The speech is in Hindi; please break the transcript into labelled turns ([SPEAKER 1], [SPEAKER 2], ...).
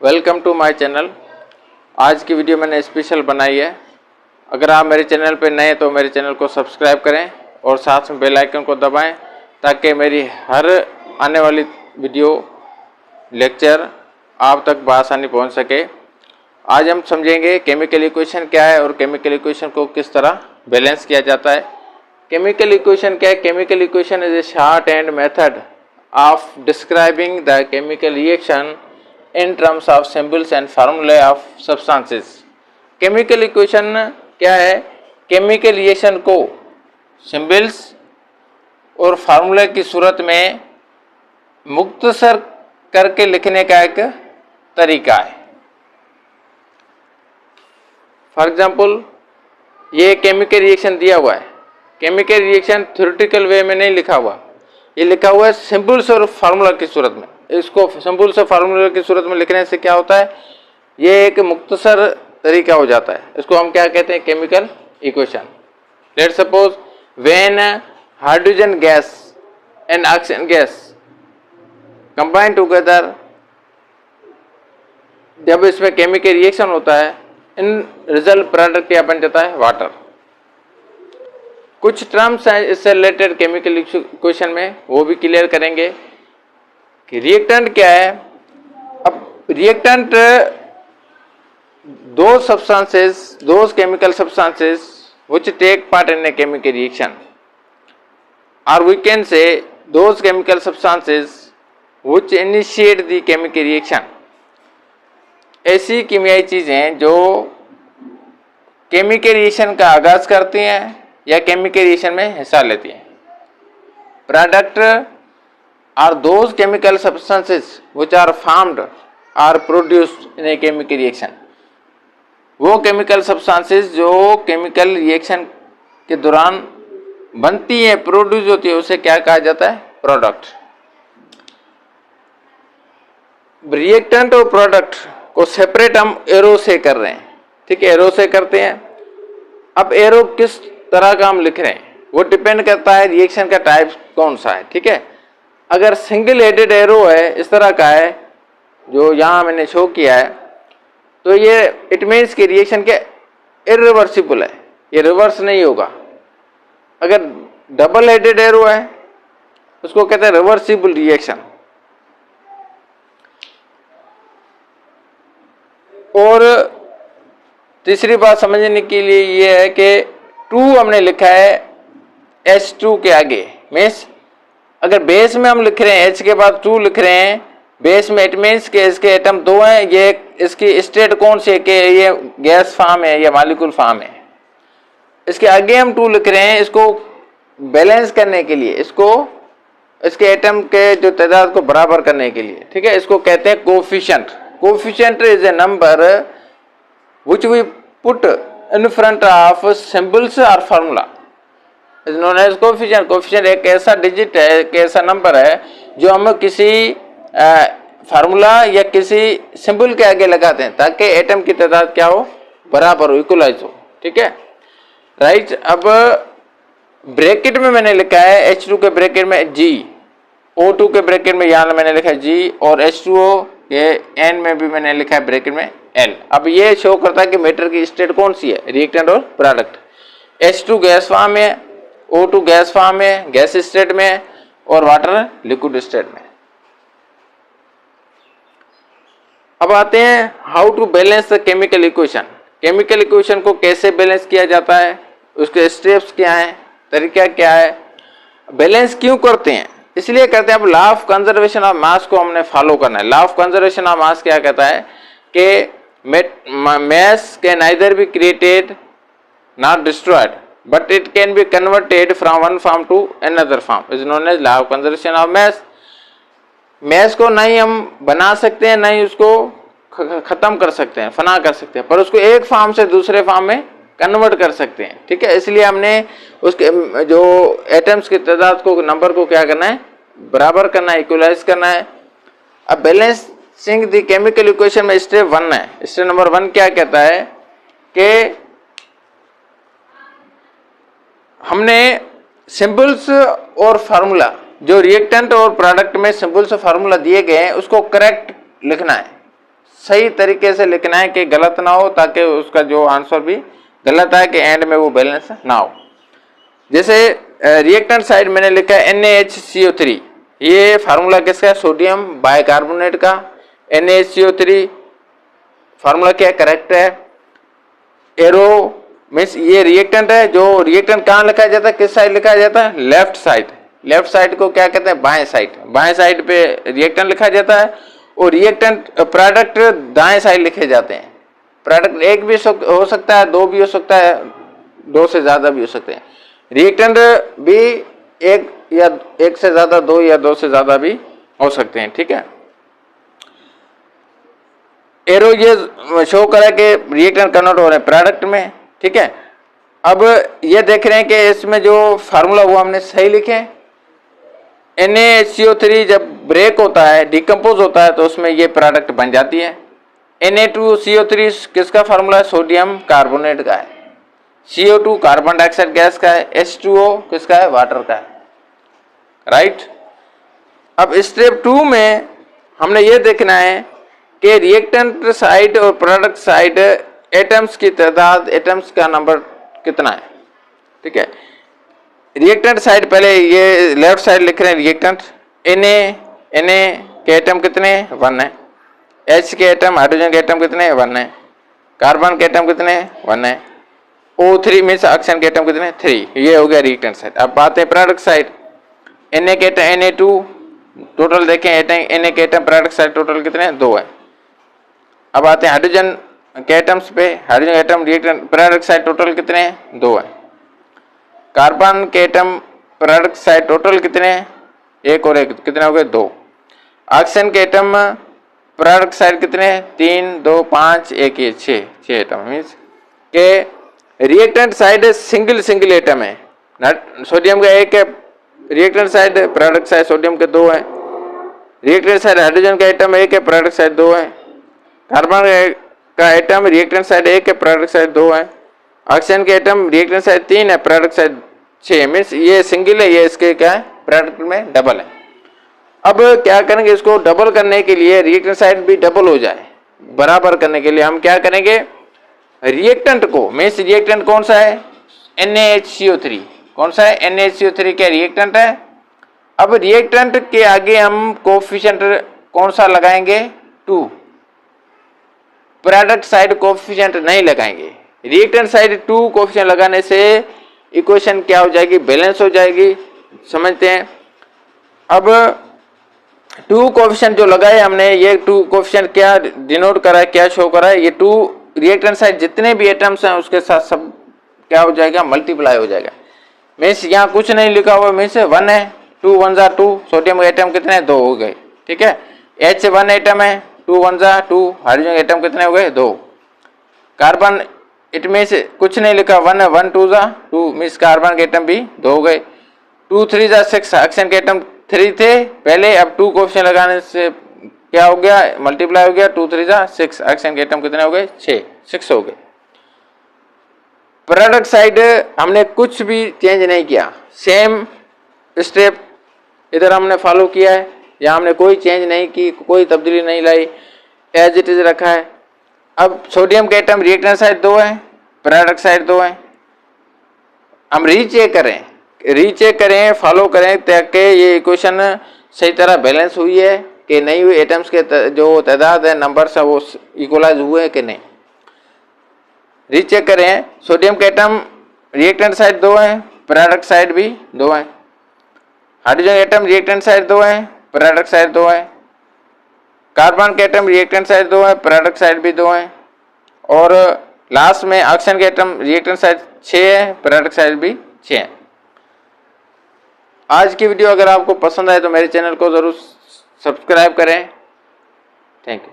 [SPEAKER 1] Welcome to my channel. आज की वीडियो मैंने स्पेशल बनाई है। अगर आप मेरे चैनल पर नए हैं तो मेरे चैनल को सब्सक्राइब करें और साथ में बेल आइकन को दबाएं ताकि मेरी हर आने वाली वीडियो लेक्चर आप तक बआसानी पहुंच सके। आज हम समझेंगे केमिकल इक्वेशन क्या है और केमिकल इक्वेशन को किस तरह बैलेंस किया जाता है। केमिकल इक्वेशन क्या है? Chemical equation is a short and method of describing the chemical reaction in terms of symbols and formulae of substances। Chemical equation क्या है? केमिकल रिएक्शन को सिंबल्स और फार्मूला की सूरत में मुख्तसर करके लिखने का एक तरीका है। फॉर एग्जाम्पल, ये केमिकल रिएक्शन दिया हुआ है। केमिकल रिएक्शन थ्योरेटिकल वे में नहीं लिखा हुआ, ये लिखा हुआ है सिंबल्स और फार्मूला की सूरत में। इसको सिंबल्स और फार्मूला की सूरत में लिखने से क्या होता है? ये एक मुख्तसर तरीका हो जाता है। इसको हम क्या कहते हैं? Chemical equation. Let's suppose when hydrogen gas and oxygen gas combine together, जब इसमें केमिकल रिएक्शन होता है, इन रिजल्ट प्रोडक्ट क्या बन जाता है? वाटर। कुछ टर्म्स हैं इससे रिलेटेड केमिकल इक्वेशन में, वो भी क्लियर करेंगे कि रिएक्टेंट क्या है। अब रिएक्टेंट दो chemical substances which take part in a chemical reaction, or we can say those chemical substances which initiate the chemical reaction। ऐसी कीमियाई चीजें जो केमिकल रिएक्शन का आगाज करती हैं या केमिकल रिएक्शन में हिस्सा लेती हैं। Product are those chemical substances which are formed or produced in a chemical reaction। वो केमिकल सब्सटेंसेस जो केमिकल रिएक्शन के दौरान बनती है, प्रोड्यूस होती है, उसे क्या कहा जाता है? प्रोडक्ट। रिएक्टेंट और प्रोडक्ट को सेपरेट हम एरो से कर रहे हैं, ठीक है? एरो से करते हैं। अब एरो किस तरह का हम लिख रहे हैं वो डिपेंड करता है रिएक्शन का टाइप कौन सा है, ठीक है? अगर सिंगल हेडेड एरो है, इस तरह का है जो यहाँ मैंने शो किया है, तो ये इट मीन्स कि रिएक्शन के इरिवर्सिबल है, ये रिवर्स नहीं होगा। अगर डबल हेडेड एरो है उसको कहते हैं रिवर्सिबल रिएक्शन। और तीसरी बात समझने के लिए ये है कि 2 हमने लिखा है H2 के आगे, मीन्स अगर बेस में हम लिख रहे हैं H के बाद 2 लिख रहे हैं बेस में, इट मीन्स कि इसके एटम 2 हैं। ये इसकी स्टेट कौन सी है कि ये गैस फॉर्म है या मॉलिक्यूल फॉर्म है। इसके आगे हम 2 लिख रहे हैं इसको बैलेंस करने के लिए, इसको इसके एटम के जो तादाद को बराबर करने के लिए, ठीक है? इसको कहते हैं coefficient. Coefficient is a number which we put in front of symbols और formula, is known as coefficient. Coefficient एक ऐसा डिजिट है, एक ऐसा नंबर है जो हम किसी फार्मूला या किसी सिंबल के आगे लगाते हैं ताकि एटम की तादाद क्या हो? बराबर हो, इक्वलाइज हो, ठीक है? राइट। अब ब्रैकेट में मैंने लिखा है H2 के ब्रैकेट में G, O2 के ब्रैकेट में यहाँ मैंने लिखा है G, और H2O ये N में भी मैंने लिखा है ब्रैकेट में L। अब ये शो करता है कि मैटर की स्टेट कौन सी है, रिएक्टेंट और प्रोडक्ट। H2 गैस फॉर्म में, O2 गैस फॉर्म में, गैस स्टेट में, और वाटर लिक्विड स्टेट में। अब आते हैं how to balance the chemical equation. Chemical equation को कैसे बैलेंस किया जाता है, उसके स्टेप्स क्या हैं, तरीका क्या है, बैलेंस क्यों करते हैं? इसलिए करते हैं, अब law of conservation of mass को हमने फॉलो करना है। Law of conservation of mass क्या कहता है कि मास can neither be created not destroyed but it can be converted from one form to another form, is known as law of conservation of mass। mass को नहीं हम बना सकते हैं, नहीं उसको खत्म कर सकते हैं, फना कर सकते हैं, पर उसको एक फॉर्म से दूसरे फॉर्म में कन्वर्ट कर सकते हैं, ठीक है? इसलिए हमने उसके जो एटम्स की तादाद को, नंबर को क्या करना है? बराबर करना है, इक्वलाइज करना है। अब बैलेंसिंग द केमिकल इक्वेशन में स्टेप 1 है। स्टेप नंबर 1 क्या कहता है कि हमने सिंबल्स और फार्मूला, जो रिएक्टेंट और प्रोडक्ट में सिंबल्स और फार्मूला दिए गए हैं, उसको करेक्ट लिखना है। सही तरीके से लिखना है कि गलत ना हो, ताकि उसका जो आंसर भी गलत है कि एंड में वो बैलेंस ना हो। जैसे रिएक्टेंट साइड मैंने लिखा है NaHCO3, ये फार्मूला किसका है? सोडियम बाइकार्बोनेट का। NaHCO3 फार्मूला क्या करेक्ट है? एरो मीन्स ये रिएक्टेंट है। जो रिएक्टेंट कहाँ लिखा जाता है, किस साइड लिखा जाता है? Left side. लेफ्ट साइड को क्या कहते हैं? बाएं साइड। बाएं साइड पे रिएक्टेंट लिखा जाता है और रिएक्टेंट प्रोडक्ट दाएं साइड लिखे जाते हैं। प्रोडक्ट एक भी हो सकता है, दो भी हो सकता है, दो से ज्यादा भी हो सकते हैं। रिएक्टेंट भी एक या एक से ज्यादा, दो या दो से ज्यादा भी हो सकते हैं। ठीक है, एरो ये शो करा कि रिएक्टेंट कन्वर्ट हो रहे हैं प्रोडक्ट में। ठीक है, अब ये देख रहे हैं कि इसमें जो फार्मूला वो हमने सही लिखे। NaHCO3 जब ब्रेक होता है, डिकम्पोज होता है, तो उसमें ये प्रोडक्ट बन जाती है। Na2CO3 किसका फार्मूला है? सोडियम कार्बोनेट का है। CO2 कार्बन डाइऑक्साइड गैस का है। H2O किसका है? वाटर का है। राइट। अब स्टेप 2 में हमने ये देखना है कि रिएक्टेंट साइड और प्रोडक्ट साइड एटम्स की तादाद, एटम्स का नंबर कितना है। ठीक है, रिएक्टेंट साइड पहले ये लेफ्ट साइड लिख रहे हैं रिएक्टेंट। Na के एटम कितने? 1 है। H के एटम, हाइड्रोजन के एटम कितने? 1 है। कार्बन के एटम कितने? 1 है। O3 मीन्स ऑक्सीजन के एटम कितने? 3। ये हो गया रिएक्टेंट साइड। अब बात है प्रोडक्ट साइड। Na के एटम Na2 टोटल देखें, Na के एटम प्रोडक्ट साइड टोटल कितने? 2 है। अब आते हैं हाइड्रोजन के एटम्स पे। Hydrogen atom reactant product side total कितने हैं? 2 है। कार्बन के एटम प्रोडक्ट साइड टोटल कितने हैं? 1 और 1 कितने हो गए? 2। ऑक्सीजन के एटम प्रोडक्ट साइड कितने हैं? 3, 2, 5, 1, 6 एटम। मीन्स के रिएक्टेंट साइड सिंगल एटम है। सोडियम का 1 है reactant side, product side sodium के 2 है। रिएक्टेंट साइड हाइड्रोजन का एटम 1 है, प्रोडक्ट साइड 2 है। कार्बन का एटम रिएक्टेंट साइड 1 है, प्रोडक्ट साइड 2 है। ऑक्सीजन के एटम रिएक्टेंट साइड 3 है, प्रोडक्ट साइड 6। मीन्स ये सिंगल है, ये इसके क्या है? प्रोडक्ट में डबल है। अब क्या करेंगे? इसको डबल करने के लिए, रिएक्टेंट साइड भी डबल हो जाए, बराबर करने के लिए हम क्या करेंगे? रिएक्टेंट को, मीन्स रिएक्टेंट कौन सा है? NaHCO3। कौन सा है? NaHCO3 क्या रिएक्टेंट है। अब रिएक्टेंट के आगे हम कोफिशिएंट कौन सा लगाएंगे? 2। प्रोडक्ट साइड कोफिशिएंट नहीं लगाएंगे। रिएक्टेंट साइड 2 कोफिशिएंट लगाने से इक्वेशन क्या हो जाएगी? बैलेंस हो जाएगी। समझते हैं। अब 2 कोफिशिएंट जो लगाए हमने, ये 2 कोफिशिएंट क्या डिनोट करा है, क्या शो करा है? ये 2 रिएक्टेंट साइड जितने भी एटम्स हैं उसके साथ सब क्या हो जाएगा? मल्टीप्लाई हो जाएगा। मीन्स यहाँ कुछ नहीं लिखा हुआ, मीन्स 1 है, 2 1 जा 2। सोडियम के एटम कितने? 2 हो गए। ठीक है, H 1 एटम है, 2 1 जा 2। हाइड्रोजन एटम कितने हो गए? 2। कार्बन इट मीन्स कुछ नहीं लिखा, 1 है, 1 2 जा 2। मीन्स कार्बन के एटम भी 2 हो गए। 2 3 जा 6। ऑक्सीजन के एटम 3 थे पहले, अब 2 कोफिशिएंट लगाने से क्या हो गया? मल्टीप्लाई हो गया। 2 3 जा 6। ऑक्सीजन के एटम कितने हो गए? 6 हो गए। प्रोडक्ट साइड हमने कुछ भी चेंज नहीं किया, सेम स्टेप इधर हमने फॉलो किया है। यहाँ हमने कोई चेंज नहीं की, कोई तब्दीली नहीं लाई, एज इट इज रखा है। अब सोडियम के एटम रिएक्टेंट साइड 2 है, प्रोडक्ट साइड 2 है। हम रीचेक करें, फॉलो करें ताकि ये इक्वेशन सही तरह बैलेंस हुई है कि नहीं हुई, एटम्स के जो तादाद है, नंबर्स है, वो इक्वलाइज हुए कि नहीं। रीचेक करें। सोडियम के एटम रिएक्टेंट साइड 2 है, प्रोडक्ट साइड भी 2 है। हाइड्रोजन एटम रिएक्टेंट साइड 2 है, प्रोडक्ट साइड 2 है। कार्बन के एटम रिएक्टेंट साइड 2 है, प्रोडक्ट साइड भी 2 है। और लास्ट में ऑक्सीजन के एटम रिएक्टेंट साइड 6 है, प्रोडक्ट साइड भी 6 है। आज की वीडियो अगर आपको पसंद आए तो मेरे चैनल को ज़रूर सब्सक्राइब करें। Thank you.